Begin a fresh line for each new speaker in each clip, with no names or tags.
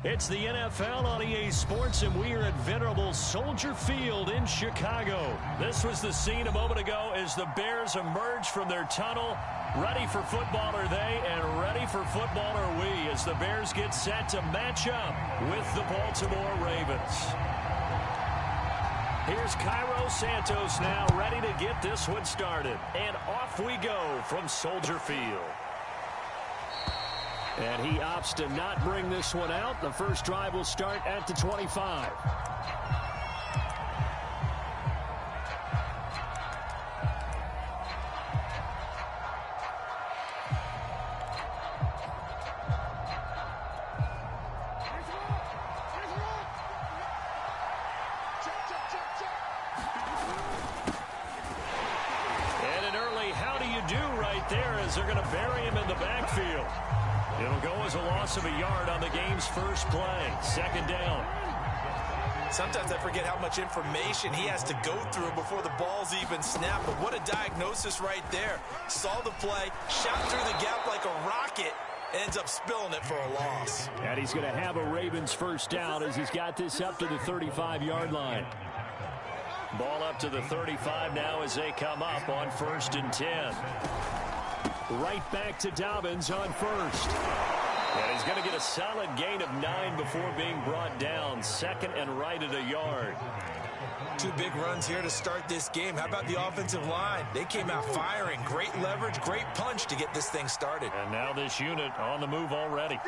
It's the NFL on EA Sports, and we are at venerable Soldier Field in Chicago. This was the scene a moment ago as the Bears emerged from their tunnel. Ready for football are they, and ready for football are we, as the Bears get set to match up with the Baltimore Ravens. Here's Cairo Santos now, ready to get this one started. And off we go from Soldier Field. And he opts to not bring this one out. The first drive will start at the 25. And an early how do you do right there as they're going to bury him in the backfield. It'll go as a loss of a yard on the game's first play. Second down.
Sometimes I forget how much information he has to go through before the ball's even snapped. But what a diagnosis right there. Saw the play, shot through the gap like a rocket, ends up spilling it for a loss.
And he's going to have a Ravens first down as he's got this up to the 35-yard line. Ball up to the 35 now as they come up on 1st and 10. Right back to Dobbins on first. And he's going to get a solid gain of 9 before being brought down. Second and right at a yard.
2 big runs here to start this game. How about the offensive line? They came out firing. Great leverage, great punch to get this thing started.
And now this unit on the move already.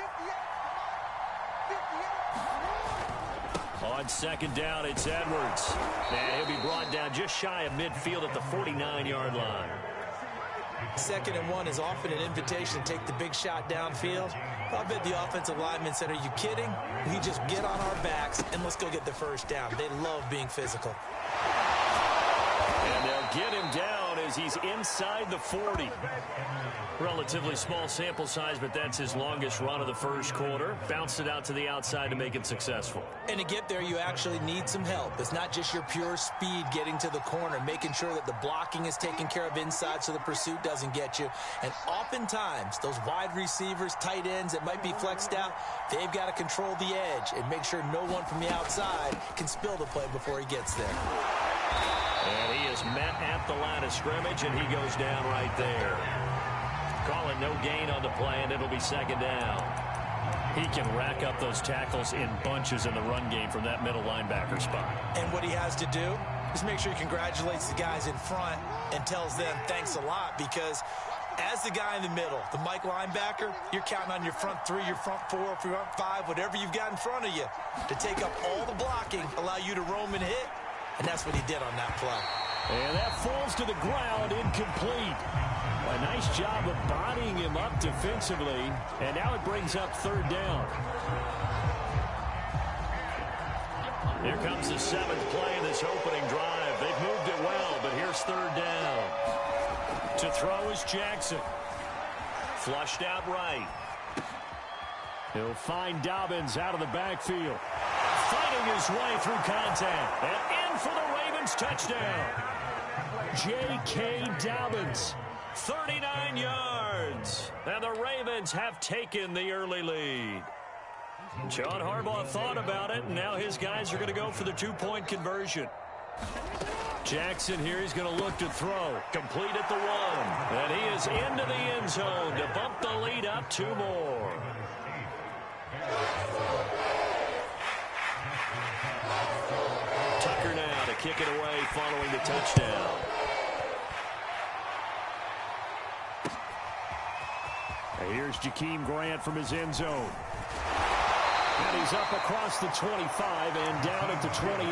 On second down, it's Edwards. And he'll be brought down just shy of midfield at the 49-yard line.
2nd and 1 is often an invitation to take the big shot downfield. I bet the offensive lineman said, are you kidding? We just get on our backs and let's go get the first down. They love being physical.
And they'll get him down as he's inside the 40. Relatively small sample size, but that's his longest run of the first quarter. Bounced it out to the outside to make it successful.
And to get there, you actually need some help. It's not just your pure speed getting to the corner, making sure that the blocking is taken care of inside so the pursuit doesn't get you. And oftentimes, those wide receivers, tight ends that might be flexed out, they've got to control the edge and make sure no one from the outside can spill the play before he gets there.
And he is met at the line of scrimmage, and he goes down right there. Call it no gain on the play, and it'll be second down. He can rack up those tackles in bunches in the run game from that middle linebacker spot.
And what he has to do is make sure he congratulates the guys in front and tells them thanks a lot, because as the guy in the middle, the Mike linebacker, you're counting on your front 3, your front 4, front 5, whatever you've got in front of you to take up all the blocking, allow you to roam and hit, and that's what he did on that play.
And that falls to the ground, incomplete. A nice job of bodying him up defensively, and now it brings up 3rd down. Here comes the 7th play in this opening drive. They've moved it well, but here's 3rd down. To throw is Jackson. Flushed out right. He'll find Dobbins out of the backfield. Fighting his way through contact. And in for the Ravens touchdown. J.K. Dobbins. 39 yards. And the Ravens have taken the early lead. John Harbaugh thought about it, and now his guys are going to go for the 2-point conversion. Jackson here, he's going to look to throw. Complete at the 1. And he is into the end zone to bump the lead up 2 more. Tucker now to kick it away following the touchdown. Here's Jakeem Grant from his end zone. And he's up across the 25 and down at the 28.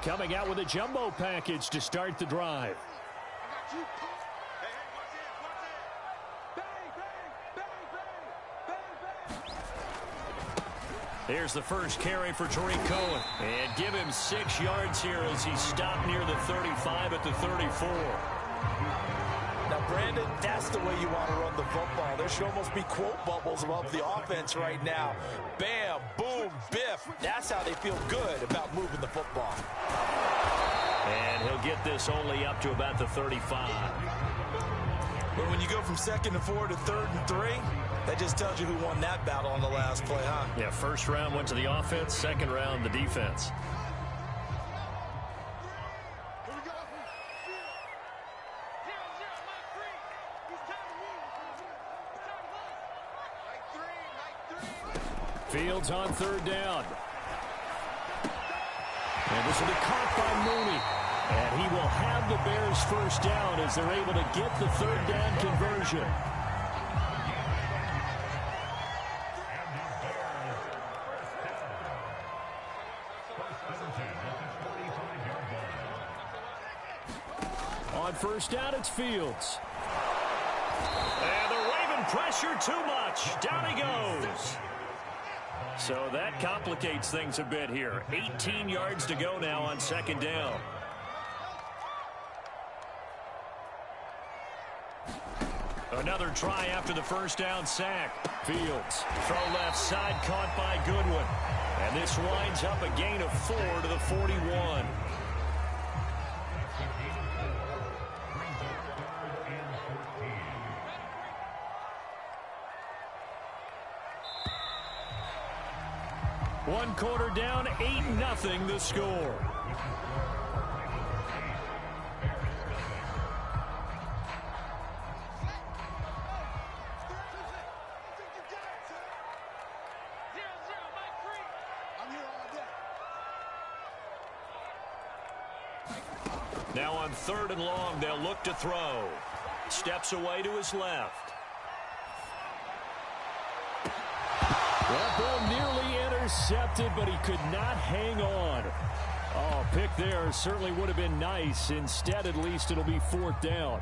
Coming out with a jumbo package to start the drive. Here's the first carry for Tariq Cohen. And give him 6 yards here as he stopped near the 35 at the 34.
Now, Brandon, that's the way you want to run the football. There should almost be quote bubbles above the offense right now. Bam, boom, biff. That's how they feel good about moving the football.
And he'll get this only up to about the 35.
But when you go from 2nd and 4 to 3rd and 3, that just tells you who won that battle on the last play, huh?
Yeah, first round went to the offense, second round the defense. Fields on 3rd down. And this will be caught by Mooney. And he will have the Bears first down as they're able to get the 3rd down conversion. On 1st down, it's Fields. And the Raven pressure too much. Down he goes. So that complicates things a bit here. 18 yards to go now on 2nd down. Another try after the first down sack. Fields, throw left side, caught by Goodwin. And this winds up a gain of 4 to the 41. One quarter down, 8-0 the score. Now on 3rd and long, they'll look to throw. Steps away to his left. That ball nearly intercepted, but he could not hang on. Oh, pick there certainly would have been nice. Instead, at least, it'll be 4th down.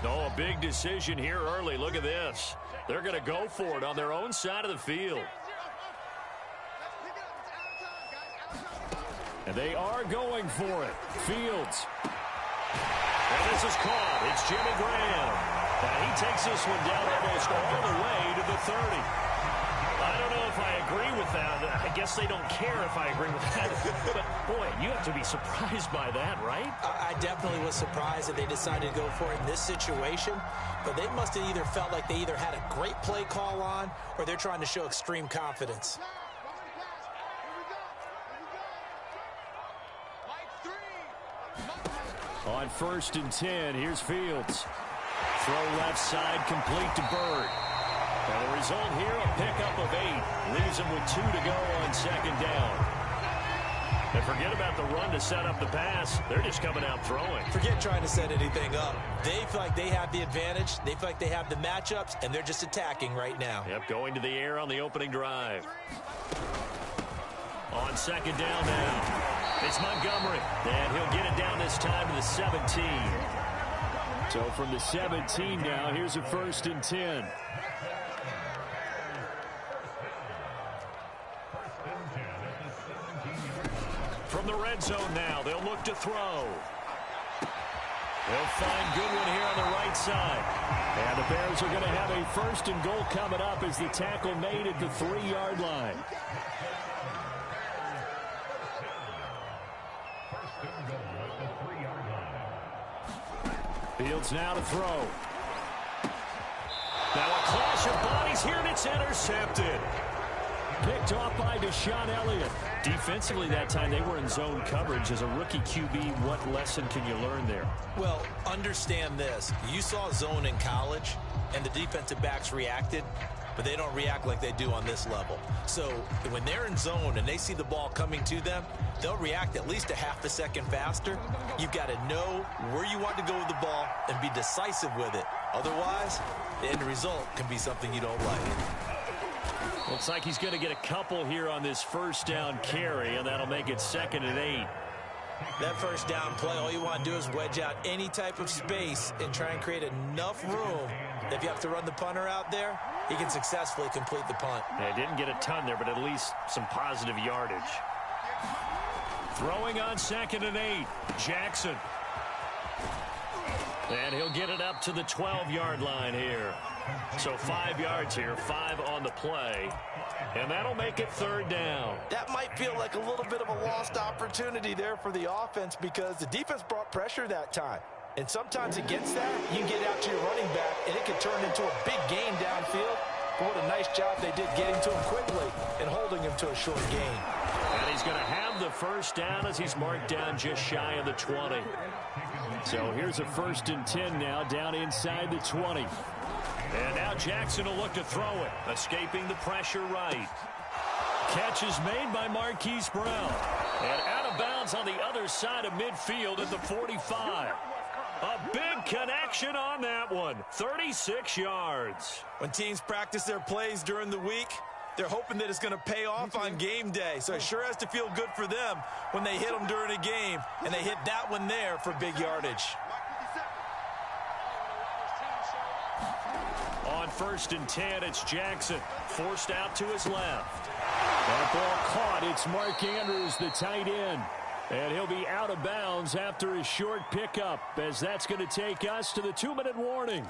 Oh, a big decision here early. Look at this. They're going to go for it on their own side of the field. And they are going for it. Fields. And this is caught. It's Jimmy Graham. And he takes this one down almost all the way to the 30. I don't know if I agree with that. I guess they don't care if I agree with that. But, boy, you have to be surprised by that, right?
I definitely was surprised that they decided to go for it in this situation. But they must have either felt like they either had a great play call on or they're trying to show extreme confidence.
On 1st and 10, here's Fields. Throw left side, complete to Bird. And the result here, a pickup of 8. Leaves him with 2 to go on 2nd down. And forget about the run to set up the pass. They're just coming out throwing.
Forget trying to set anything up. They feel like they have the advantage. They feel like they have the matchups, and they're just attacking right now.
Yep, going to the air on the opening drive. On 2nd down now. It's Montgomery, and he'll get it down this time to the 17. So from the 17 now, here's a 1st and 10. From the red zone now, they'll look to throw. They'll find Goodwin here on the right side. And the Bears are going to have a 1st and goal coming up as the tackle made at the 3-yard line. Fields now to throw. Now a clash of bodies here, and it's intercepted. Picked off by Deshaun Elliott. Defensively that time, they were in zone coverage. As a rookie QB, what lesson can you learn there?
Well, understand this. You saw zone in college, and the defensive backs reacted, but they don't react like they do on this level. So when they're in zone and they see the ball coming to them, they'll react at least a half a second faster. You've got to know where you want to go with the ball and be decisive with it. Otherwise, the end result can be something you don't like.
Looks like he's going to get a couple here on this 1st down carry, and that'll make it 2nd and 8.
That first down play, all you want to do is wedge out any type of space and try and create enough room. If you have to run the punter out there, he can successfully complete the punt.
Yeah, didn't get a ton there, but at least some positive yardage. Throwing on 2nd and 8, Jackson. And he'll get it up to the 12-yard line here. So 5 yards here, 5 on the play. And that'll make it 3rd down.
That might feel like a little bit of a lost opportunity there for the offense because the defense brought pressure that time. And sometimes against that, you get out to your running back, and it can turn into a big gain downfield. But what a nice job they did getting to him quickly and holding him to a short gain.
And he's going to have the first down as he's marked down just shy of the 20. So here's a 1st and 10 now down inside the 20. And now Jackson will look to throw it, escaping the pressure right. Catch is made by Marquise Brown. And out of bounds on the other side of midfield at the 45. A big connection on that one. 36 yards.
When teams practice their plays during the week, they're hoping that it's going to pay off on game day. So it sure has to feel good for them when they hit them during a game. And they hit that one there for big yardage.
On 1st and 10, it's Jackson. Forced out to his left. That ball caught. It's Mark Andrews, the tight end. And he'll be out of bounds after his short pickup, as that's going to take us to the 2-minute warning.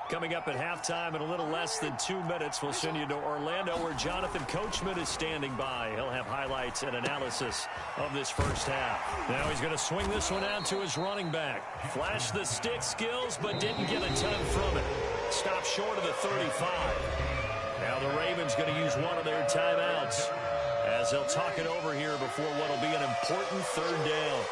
Coming up at halftime in a little less than 2 minutes, we'll send you to Orlando where Jonathan Coachman is standing by. He'll have highlights and analysis of this first half. Now he's going to swing this one out to his running back. Flashed the stick skills, but didn't get a ton from it. Stopped short of the 35. Now the Ravens going to use one of their timeouts as they'll talk it over here before what will be an important 3rd down.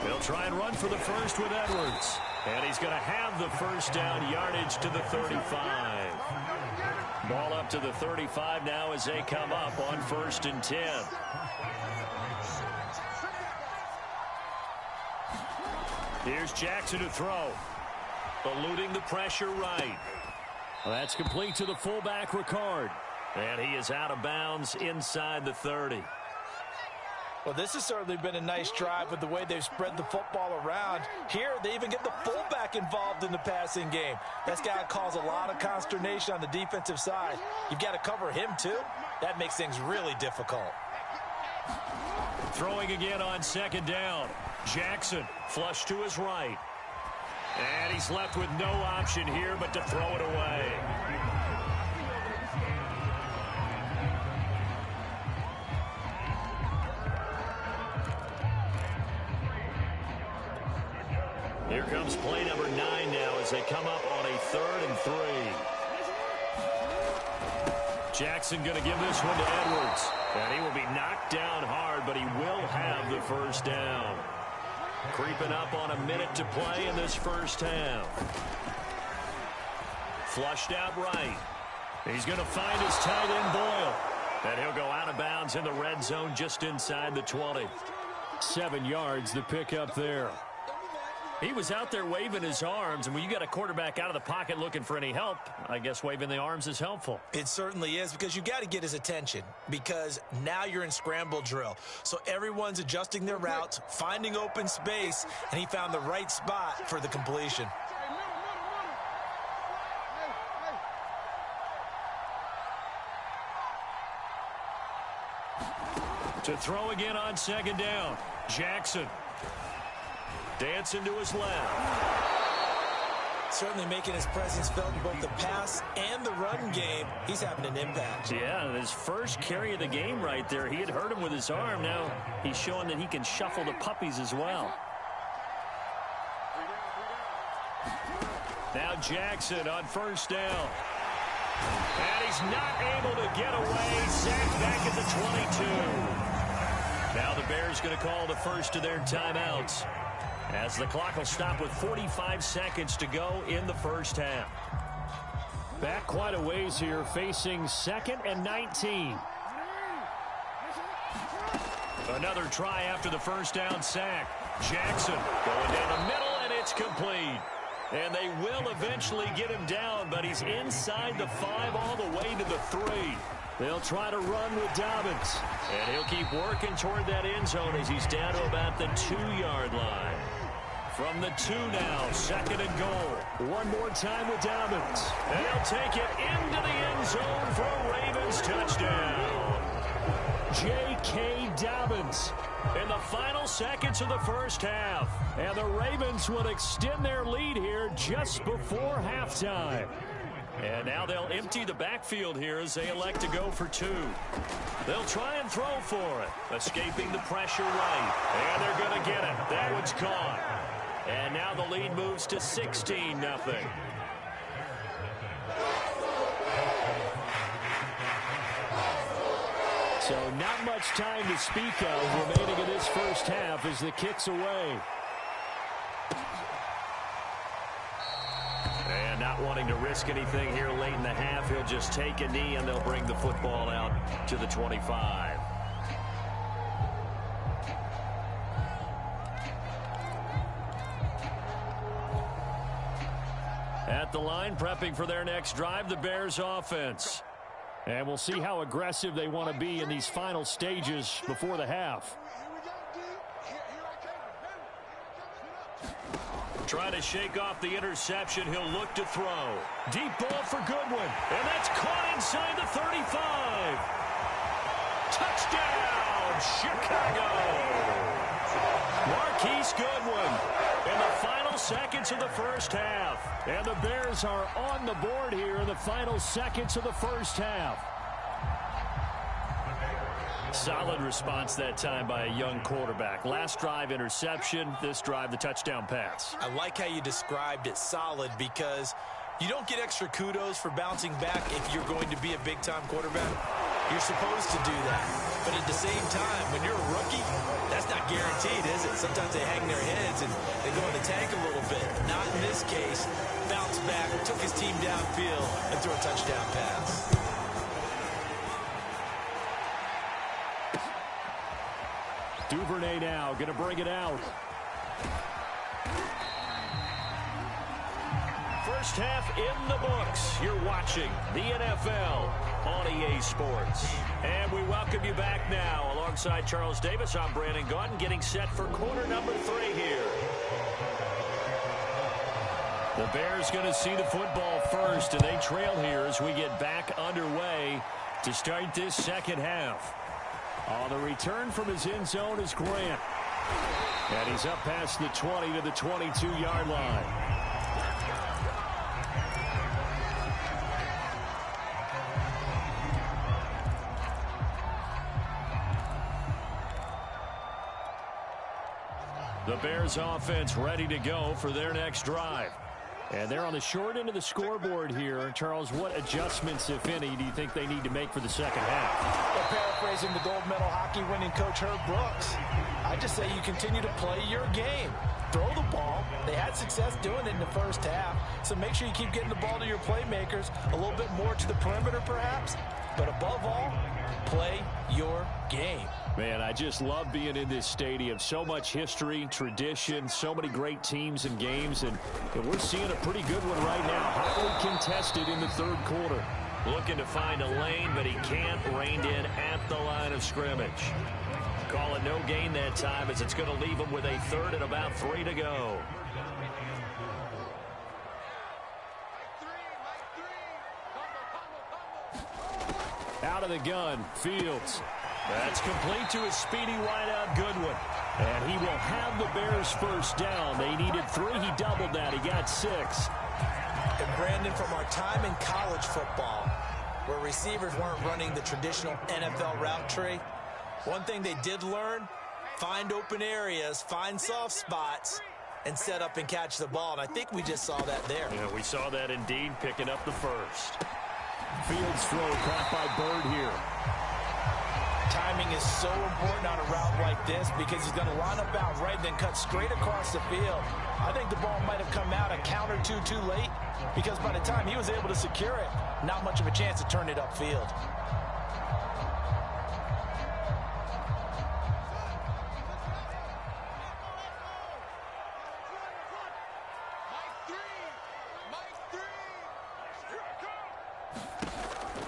They'll try and run for the first with Edwards. And he's going to have the first down, yardage to the 35. Ball up to the 35 now as they come up on 1st and 10. Here's Jackson to throw. Eluding the pressure right. Well, that's complete to the fullback, Ricard. And he is out of bounds inside the 30.
Well, this has certainly been a nice drive with the way they've spread the football around. Here, they even get the fullback involved in the passing game. That's got to cause a lot of consternation on the defensive side. You've got to cover him, too. That makes things really difficult.
Throwing again on 2nd down. Jackson, flush to his right. And he's left with no option here but to throw it away. Here comes play number 9 now as they come up on a 3rd and 3. Jackson going to give this one to Edwards. And he will be knocked down hard, but he will have the first down. Creeping up on a minute to play in this first half. Flushed out right. He's going to find his tight end Boyle. And he'll go out of bounds in the red zone just inside the 20. 7 yards the pickup there. He was out there waving his arms, and when you got a quarterback out of the pocket looking for any help, I guess waving the arms is helpful.
It certainly is, because you got to get his attention, because now you're in scramble drill. So everyone's adjusting their routes, finding open space, and he found the right spot for the completion.
To throw again on 2nd down, Jackson. Dancing to his left.
Certainly making his presence felt in both the pass and the run game. He's having an impact.
Yeah, his first carry of the game right there. He had hurt him with his arm. Now he's showing that he can shuffle the puppies as well. Now Jackson on 1st down. And he's not able to get away. Sacked back at the 22. Now the Bears going to call the first of their timeouts, as the clock will stop with 45 seconds to go in the first half. Back quite a ways here, facing 2nd and 19. Another try after the first down sack. Jackson going down the middle, and it's complete. And they will eventually get him down, but he's inside the 5 all the way to the 3. They'll try to run with Dobbins. And he'll keep working toward that end zone as he's down to about the 2-yard line. From the 2 now, 2nd and goal. One more time with Dobbins. And he'll take it into the end zone for a Ravens touchdown. J.K. Dobbins in the final seconds of the first half. And the Ravens will extend their lead here just before halftime. And now they'll empty the backfield here as they elect to go for 2. They'll try and throw for it. Escaping the pressure right. And they're going to get it. That one's caught. And now the lead moves to 16-0. So not much time to speak of remaining in this first half as the kick's away. And not wanting to risk anything here late in the half, he'll just take a knee and they'll bring the football out to the 25. At the line, prepping for their next drive, the Bears offense. And we'll see how aggressive they want to be in these final stages before the half. Trying to shake off the interception. He'll look to throw. Deep ball for Goodwin. And that's caught inside the 35. Touchdown, Chicago. Marquise Goodwin in the final seconds of the first half. And the Bears are on the board here in the final seconds of the first half. Solid response that time by a young quarterback. Last drive, interception. This drive, the touchdown pass.
I like how you described it, solid, because you don't get extra kudos for bouncing back if you're going to be a big-time quarterback. You're supposed to do that. But at the same time, when you're a rookie, that's not guaranteed, is it? Sometimes they hang their heads and they go in the tank a little bit. Not in this case. Bounce back, took his team downfield, and threw a touchdown pass.
Duvernay now going to bring it out. First half in the books. You're watching the NFL on EA Sports. And we welcome you back now. Alongside Charles Davis, I'm Brandon Gaudin, getting set for quarter number 3 here. The Bears going to see the football first, and they trail here as we get back underway to start this second half. On the return from his end zone is Grant. And he's up past the 20 to the 22-yard line. The Bears offense ready to go for their next drive. And they're on the short end of the scoreboard here. Charles, what adjustments, if any, do you think they need to make for the second half?
Well, paraphrasing the gold medal hockey winning coach Herb Brooks, I just say you continue to play your game. Throw the ball. They had success doing it in the first half, so make sure you keep getting the ball to your playmakers, a little bit more to the perimeter perhaps, but above all, play your game.
Man, I just love being in this stadium. So much history, tradition, so many great teams and games, and we're seeing a pretty good one right now. Highly contested in the third quarter. Looking to find a lane, but he can't. Reined in at the line of scrimmage. Call it no gain that time as it's going to leave him with a third and about 3 to go. Out of the gun, Fields. That's complete to his speedy wideout, Goodwin. And he will have the Bears first down. They needed 3. He doubled that. He got 6.
And Brandon, from our time in college football, where receivers weren't running the traditional NFL route tree, one thing they did learn, find open areas, find soft spots, and set up and catch the ball. And I think we just saw that there.
Yeah, we saw that indeed, picking up the first. Fields throw caught by Bird here.
Timing is so important on a route like this because he's going to line up out right and then cut straight across the field. I think the ball might have come out a count or two too late because by the time he was able to secure it, not much of a chance to turn it upfield.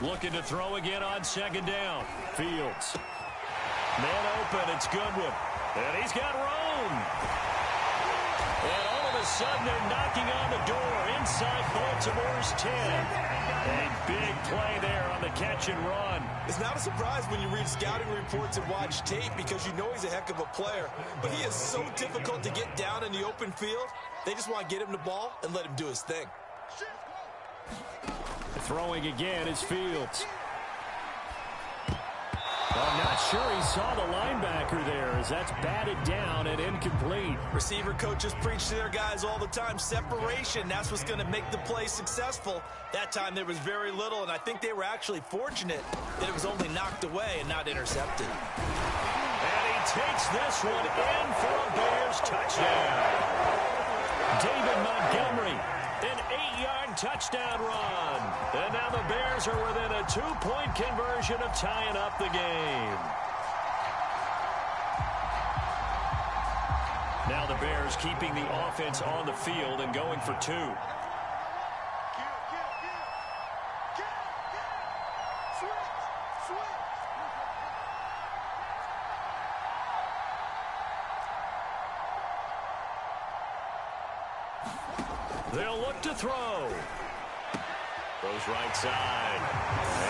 Looking to throw again on second down. Fields. Man open, it's Goodwin. And he's got room. And all of a sudden, they're knocking on the door inside Baltimore's 10. A big play there on the catch and run.
It's not a surprise when you read scouting reports and watch tape because you know he's a heck of a player. But he is so difficult to get down in the open field. They just want to get him the ball and let him do his thing.
Throwing again is Fields. I'm not sure he saw the linebacker there as that's batted down and incomplete.
Receiver coaches preach to their guys all the time. Separation, that's what's going to make the play successful. That time there was very little, and I think they were actually fortunate that it was only knocked away and not intercepted.
And he takes this one in for a Bears touchdown. David Montgomery, an 8-yard touchdown run. And now the Bears are within a 2-point conversion of tying up the game. Now the Bears keeping the offense on the field and going for 2. They'll look to throw. Goes right side.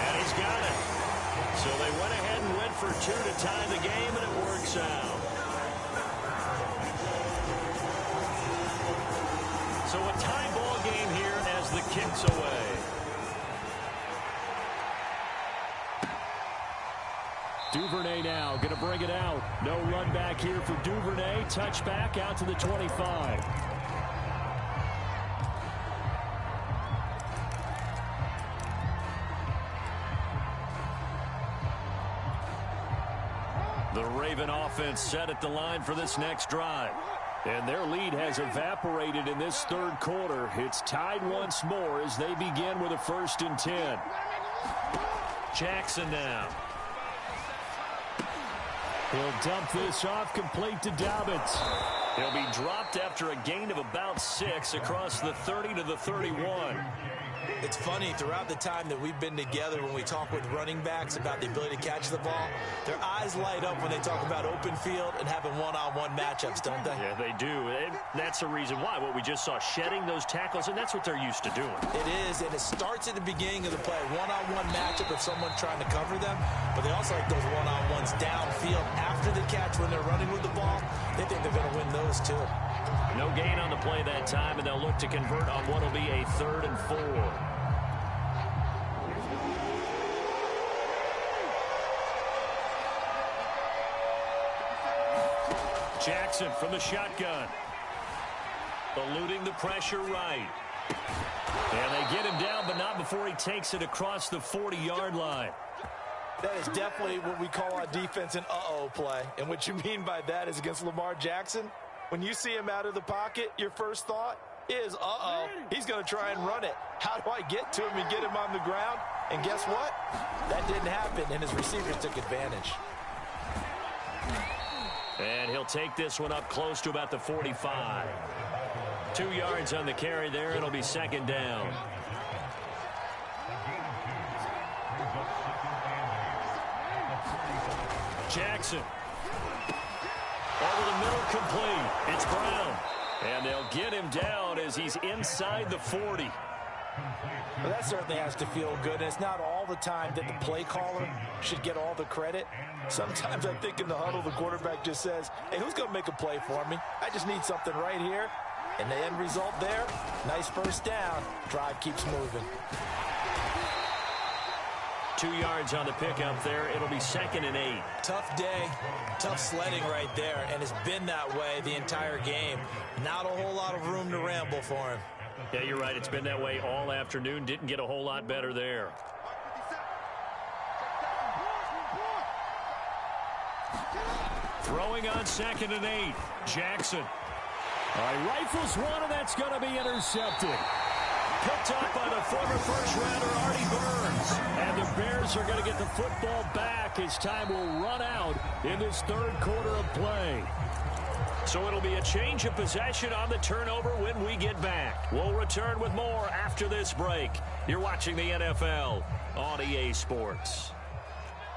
And he's got it. So they went ahead and went for 2 to tie the game, and it works out. So a tie ball game here as the kick's away. Duvernay now going to bring it out. No run back here for Duvernay. Touchback out to the 25. The Raven offense set at the line for this next drive. And their lead has evaporated in this third quarter. It's tied once more as they begin with a 1st and 10. Jackson now. He'll dump this off complete to Dobbins. He'll be dropped after a gain of about 6 across the 30 to the 31.
It's funny, throughout the time that we've been together, when we talk with running backs about the ability to catch the ball, their eyes light up when they talk about open field and having one-on-one matchups, don't they?
Yeah, they do. And that's the reason why. What we just saw, shedding those tackles, and that's what they're used to doing.
It is, and it starts at the beginning of the play. One-on-one matchup of someone trying to cover them, but they also like those one-on-ones downfield after the catch when they're running with the ball. They think they're going to win those, too.
No gain on the play that time, and they'll look to convert on what will be a 3rd and 4. Jackson from the shotgun. Eluding the pressure right. And they get him down, but not before he takes it across the 40-yard line.
That is definitely what we call on defense an uh-oh play. And what you mean by that is against Lamar Jackson, when you see him out of the pocket, your first thought is, uh-oh, he's going to try and run it. How do I get to him and get him on the ground? And guess what? That didn't happen, and his receivers took advantage.
And he'll take this one up close to about the 45. 2 yards on the carry there. It'll be 2nd down. Jackson. Over the middle, complete. It's Brown. And they'll get him down as he's inside the 40.
Well, that certainly has to feel good. And it's not all the time that the play caller should get all the credit. Sometimes I think in the huddle, the quarterback just says, hey, who's going to make a play for me? I just need something right here. And the end result there, nice first down. Drive keeps moving.
2 yards on the pickup there. It'll be 2nd and 8.
Tough day, tough sledding right there, and it's been that way the entire game. Not a whole lot of room to ramble for him.
Yeah, you're right. It's been that way all afternoon. Didn't get a whole lot better there. Throwing on 2nd and 8. Jackson. All right, rifles one, and that's going to be intercepted. picked up by the former first-rounder Artie Burns. And the Bears are going to get the football back as time will run out in this third quarter of play. So it'll be a change of possession on the turnover when we get back. We'll return with more after this break. You're watching the NFL on EA Sports.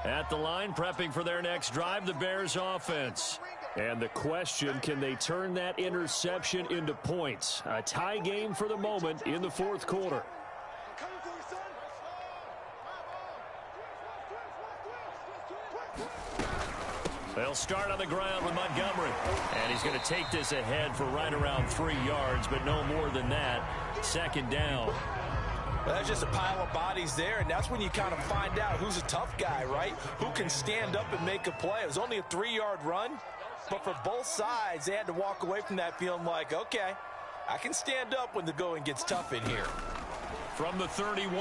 At the line, prepping for their next drive, the Bears offense. And the question, can they turn that interception into points? A tie game for the moment in the fourth quarter. They'll start on the ground with Montgomery. And he's going to take this ahead for right around 3 yards, but no more than that. Second down.
Well, that's just a pile of bodies there, and that's when you kind of find out who's a tough guy, right? Who can stand up and make a play. It was only a 3-yard run, but for both sides, they had to walk away from that feeling like, okay, I can stand up when the going gets tough in here.
From the 31,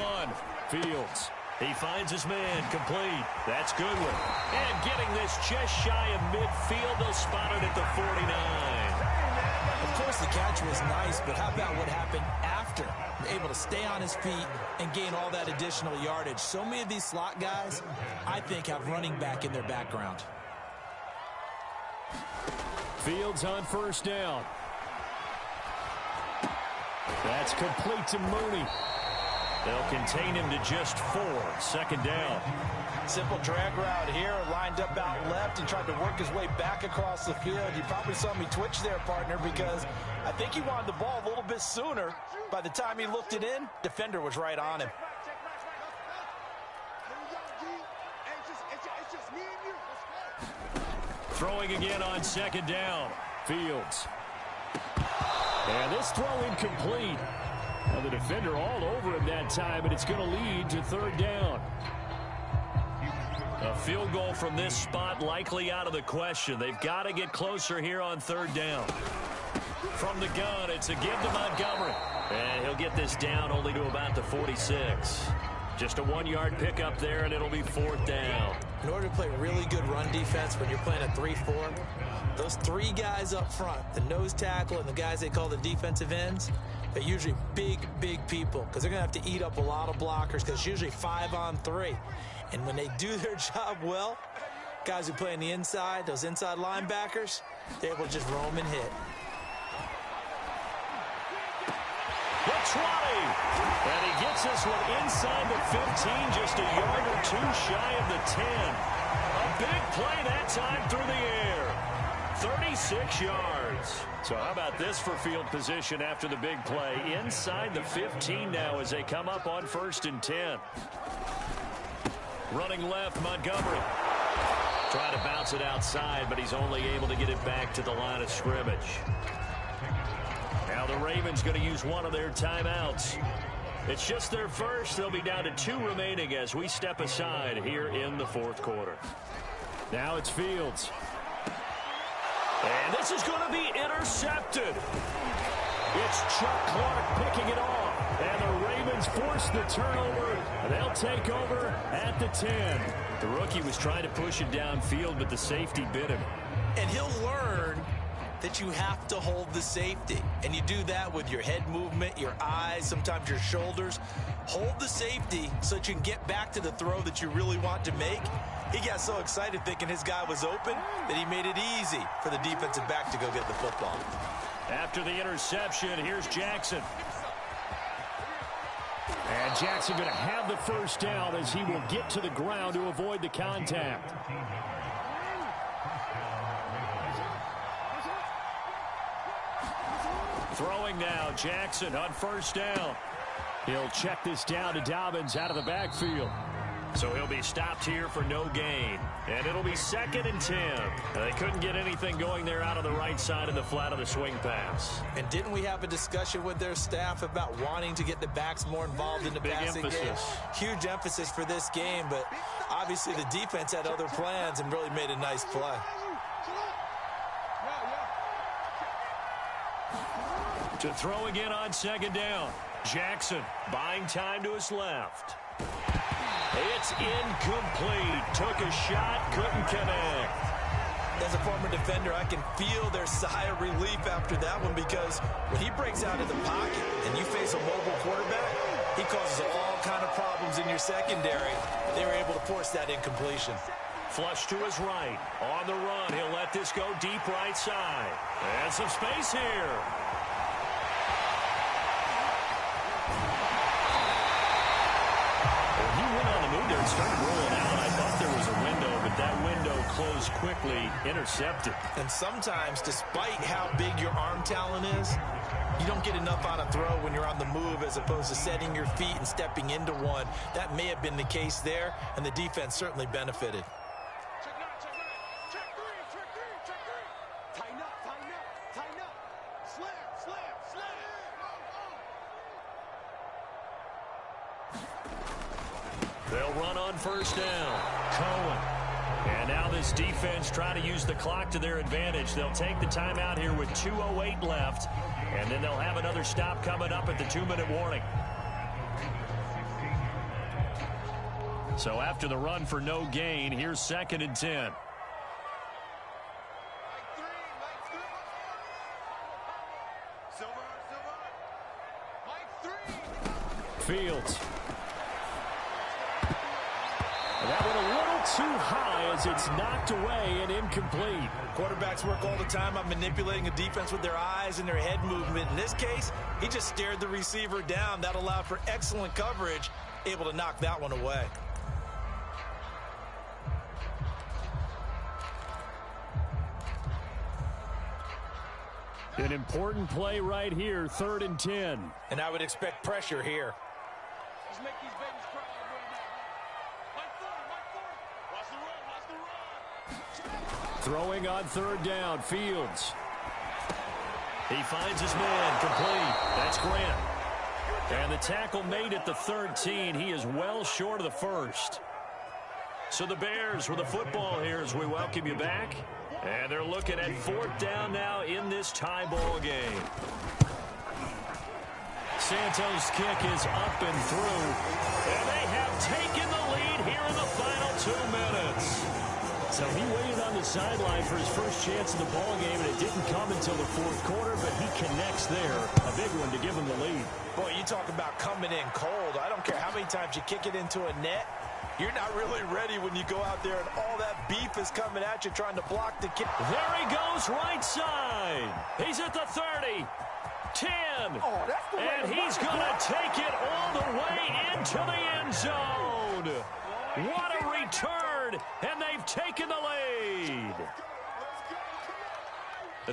Fields. He finds his man, complete. That's Goodwin. And getting this just shy of midfield, they'll spot it at the 49.
Of course, the catch was nice, but how about what happened after? Able to stay on his feet and gain all that additional yardage. So many of these slot guys, I think, have running back in their background.
Fields on first down. That's complete to Mooney. They'll contain him to just 4. Second down.
Simple drag route here, lined up out left and tried to work his way back across the field. You probably saw me twitch there, partner, because I think he wanted the ball a little bit sooner. By the time he looked it in, defender was right on him.
Throwing again on second down. Fields. And this throw incomplete. Now the defender all over him that time, and it's going to lead to third down. A field goal from this spot likely out of the question. They've got to get closer here on third down. From the gun, it's a give to Montgomery. And he'll get this down only to about the 46. Just a 1-yard pickup there, and it'll be fourth down.
In order to play really good run defense when you're playing a 3-4, those 3 guys up front, the nose tackle and the guys they call the defensive ends, they're usually big people because they're going to have to eat up a lot of blockers because it's usually 5-on-3. And when they do their job well, guys who play on the inside, those inside linebackers, they're able to just roam and hit.
The 20. And he gets this one inside the 15, just a yard or 2 shy of the 10. A big play that time through the air. 36 yards. So how about this for field position after the big play? Inside the 15 now as they come up on 1st and 10. Running left, Montgomery. Trying to bounce it outside, but he's only able to get it back to the line of scrimmage. Now the Ravens going to use one of their timeouts. It's just their first. They'll be down to 2 remaining as we step aside here in the fourth quarter. Now it's Fields. And this is going to be intercepted. It's Chuck Clark picking it off. And the Ravens force the turnover. They'll take over at the 10. The rookie was trying to push it downfield, but the safety bit him.
And he'll learn that you have to hold the safety. And you do that with your head movement, your eyes, sometimes your shoulders. Hold the safety so that you can get back to the throw that you really want to make. He got so excited thinking his guy was open that he made it easy for the defensive back to go get the football.
After the interception, here's Jackson. And Jackson going to have the first down as he will get to the ground to avoid the contact. Throwing now, Jackson on first down. He'll check this down to Dobbins out of the backfield. So he'll be stopped here for no gain. And it'll be 2nd and 10. They couldn't get anything going there out of the right side of the flat of the swing pass.
And didn't we have a discussion with their staff about wanting to get the backs more involved in the passing game? Huge emphasis for this game, but obviously the defense had other plans and really made a nice play.
To throw again on 2nd down. Jackson buying time to his left. It's incomplete. Took a shot, couldn't connect.
As a former defender, I can feel their sigh of relief after that one, because when he breaks out of the pocket and you face a mobile quarterback, he causes all kind of problems in your secondary. They were able to force that incompletion.
Flush to his right. On the run, he'll let this go deep right side. And some space here. When he went on the move there and started rolling out, I thought there was a window, but that window closed quickly, intercepted.
And sometimes, despite how big your arm talent is, you don't get enough on a throw when you're on the move as opposed to setting your feet and stepping into one. That may have been the case there, and the defense certainly benefited.
They'll run on first down. Cohen. And now this defense trying to use the clock to their advantage. They'll take the timeout here with 2:08 left. And then they'll have another stop coming up at the 2-minute warning. So after the run for no gain, here's 2nd and 10. Fields. That one a little too high as it's knocked away and incomplete.
Quarterbacks work all the time on manipulating a defense with their eyes and their head movement. In this case, he just stared the receiver down. That allowed for excellent coverage, able to knock that one away.
An important play right here, 3rd and 10.
And I would expect pressure here.
Let's make these babies cry.
Throwing on 3rd down, Fields. He finds his man, complete. That's Grant. And the tackle made at the 13. He is well short of the first. So the Bears with the football here as we welcome you back. And they're looking at 4th down now in this tie ball game. Santos' kick is up and through. And they have taken the lead here in the final 2 minutes. So he waited on the sideline for his first chance in the ball game, and it didn't come until the 4th quarter, but he connects there. A big one to give him the lead.
Boy, you talk about coming in cold. I don't care how many times you kick it into a net. You're not really ready when you go out there and all that beef is coming at you trying to block the kick.
There he goes right side. He's at the 30. 10. And he's going to take it all the way into the end zone. What a return, and they've taken the lead.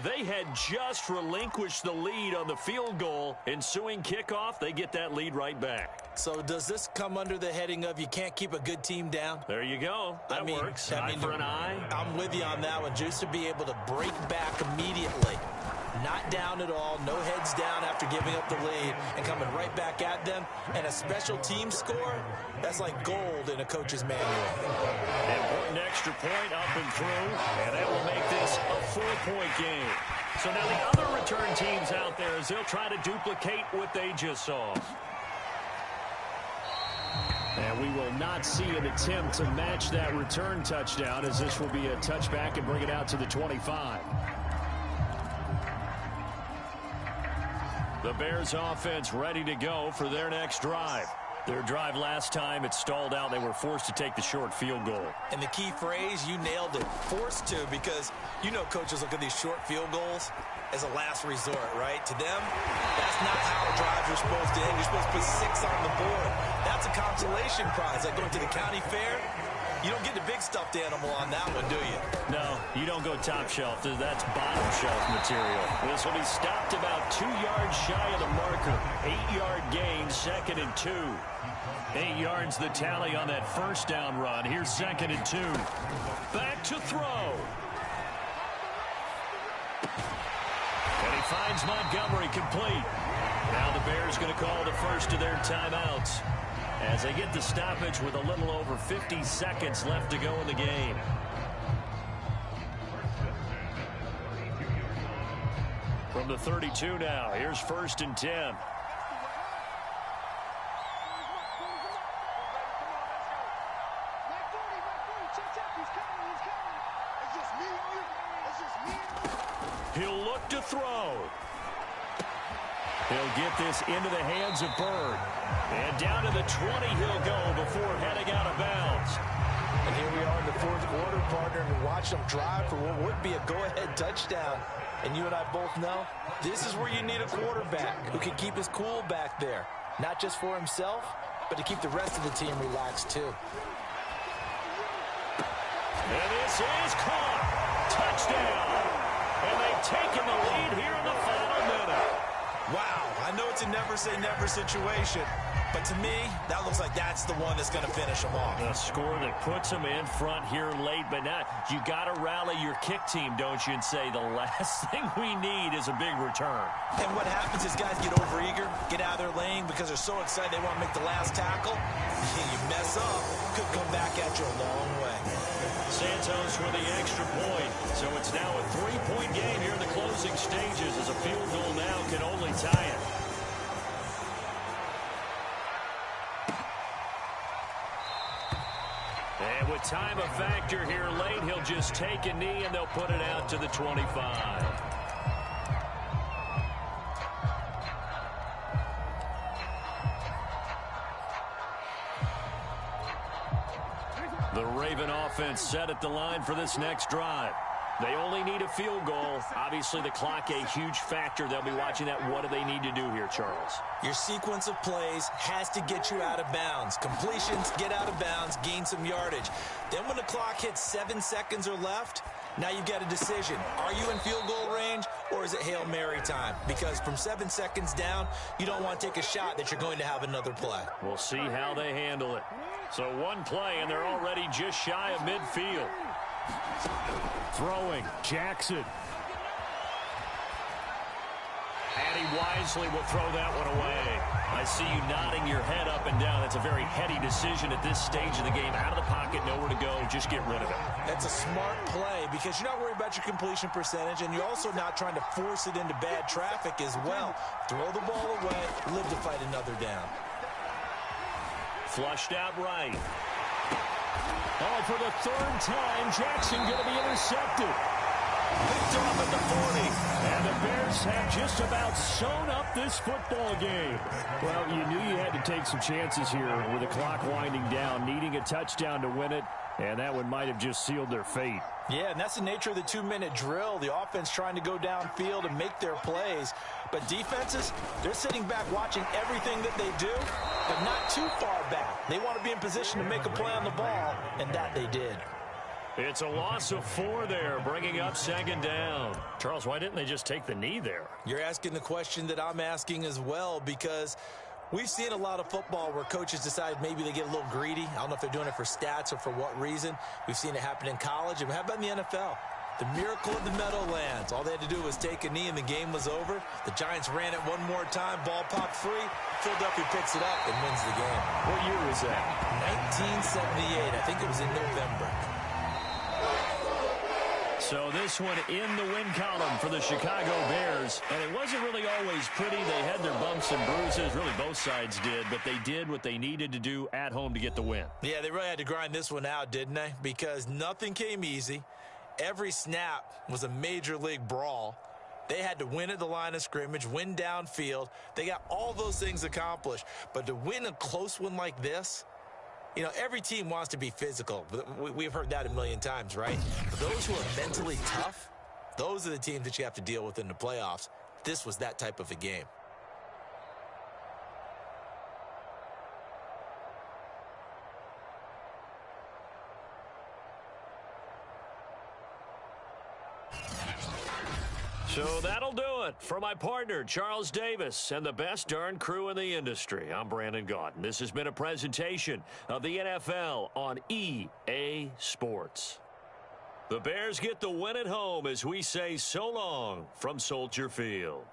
They had just relinquished the lead on the field goal. Ensuing kickoff, they get that lead right back.
So does this come under the heading of you can't keep a good team down?
There you go. That works. Eye for an eye.
I'm with you on that one. Just to be able to break back immediately. Not down at all, no heads down after giving up the lead and coming right back at them. And a special team score, that's like gold in a coach's manual.
Important extra point up and through, and that will make this a 4-point game. So now the other return teams out there as they'll try to duplicate what they just saw. And we will not see an attempt to match that return touchdown, as this will be a touchback and bring it out to the 25. The Bears offense ready to go for their next drive. Their drive last time, it stalled out. They were forced to take the short field goal.
And the key phrase, you nailed it, forced to, because you know coaches look at these short field goals as a last resort, right? To them, that's not how drives are supposed to end. You're supposed to put 6 on the board. That's a consolation prize. Like going to the county fair, you don't get the big stuffed animal on that one, do you?
No, you don't go top shelf. That's bottom shelf material. This will be stopped about 2 yards shy of the marker. 8-yard gain, 2nd and 2. 8 yards the tally on that first down run. Here's 2nd and 2. Back to throw. And he finds Montgomery complete. Now the Bears going to call the first of their timeouts as they get the stoppage with a little over 50 seconds left to go in the game. From the 32 now, here's 1st and 10.
He's coming. It's just me and you.
throw. He'll get this into the hands of Byrd. And down to the 20 he'll go before heading out of bounds.
And here we are in the fourth quarter, partner, and watch them drive for what would be a go-ahead touchdown. And you and I both know this is where you need a quarterback who can keep his cool back there. Not just for himself, but to keep the rest of the team relaxed too.
And this is caught. Touchdown. And they've taken the lead here in the final minute.
Wow, I know it's a never-say-never situation, but to me, that looks like that's the one that's going to finish them off.
A score that puts them in front here late, but now you got to rally your kick team, don't you, and say the last thing we need is a big return.
And what happens is guys get overeager, get out of their lane because they're so excited they want to make the last tackle. You mess up, could come back at you a long way.
Santos with the extra point. So it's now a 3-point game here in the closing stages as a field goal now can only tie it. And with time a factor here late, he'll just take a knee and they'll put it out to the 25. The Raven offense set at the line for this next drive. They only need a field goal. Obviously, the clock a huge factor. They'll be watching that. What do they need to do here, Charles?
Your sequence of plays has to get you out of bounds. Completions, get out of bounds, gain some yardage. Then when the clock hits 7 seconds or left, now you've got a decision. Are you in field goal range or is it Hail Mary time? Because from 7 seconds down, you don't want to take a shot that you're going to have another play.
We'll see how they handle it. So one play, and they're already just shy of midfield. Throwing, Jackson. And he wisely will throw that one away. I see you nodding your head up and down. That's a very heady decision at this stage of the game. Out of the pocket, nowhere to go. Just get rid of it.
That's a smart play because you're not worried about your completion percentage, and you're also not trying to force it into bad traffic as well. Throw the ball away, live to fight another down.
Flushed out right. Oh, for the third time, Jackson going to be intercepted. Picked off at the 40. And the Bears have just about sewn up this football game. Well, you knew you had to take some chances here with the clock winding down, needing a touchdown to win it, and that one might have just sealed their fate.
Yeah, and that's the nature of the 2-minute drill. The offense trying to go downfield and make their plays. But defenses, they're sitting back watching everything that they do, but not too far back. They want to be in position to make a play on the ball, and that they did.
It's a loss of 4 there, bringing up second down. Charles, why didn't they just take the knee there?
You're asking the question that I'm asking as well, because we've seen a lot of football where coaches decide maybe they get a little greedy. I don't know if they're doing it for stats or for what reason. We've seen it happen in college. And how about in the NFL? The miracle of the Meadowlands. All they had to do was take a knee and the game was over. The Giants ran it one more time. Ball popped free. Philadelphia picks it up and wins the game.
What year was that?
1978. I think it was in November.
So this one in the win column for the Chicago Bears. And it wasn't really always pretty. They had their bumps and bruises. Really, both sides did. But they did what they needed to do at home to get the win.
Yeah, they really had to grind this one out, didn't they? Because nothing came easy. Every snap was a major league brawl. They had to win at the line of scrimmage, win downfield. They got all those things accomplished. But to win a close one like this, you know, every team wants to be physical. We've heard that a million times, right? But those who are mentally tough, those are the teams that you have to deal with in the playoffs. This was that type of a game.
So that'll do it for my partner, Charles Davis, and the best darn crew in the industry. I'm Brandon Gaudin. This has been a presentation of the NFL on EA Sports. The Bears get the win at home as we say so long from Soldier Field.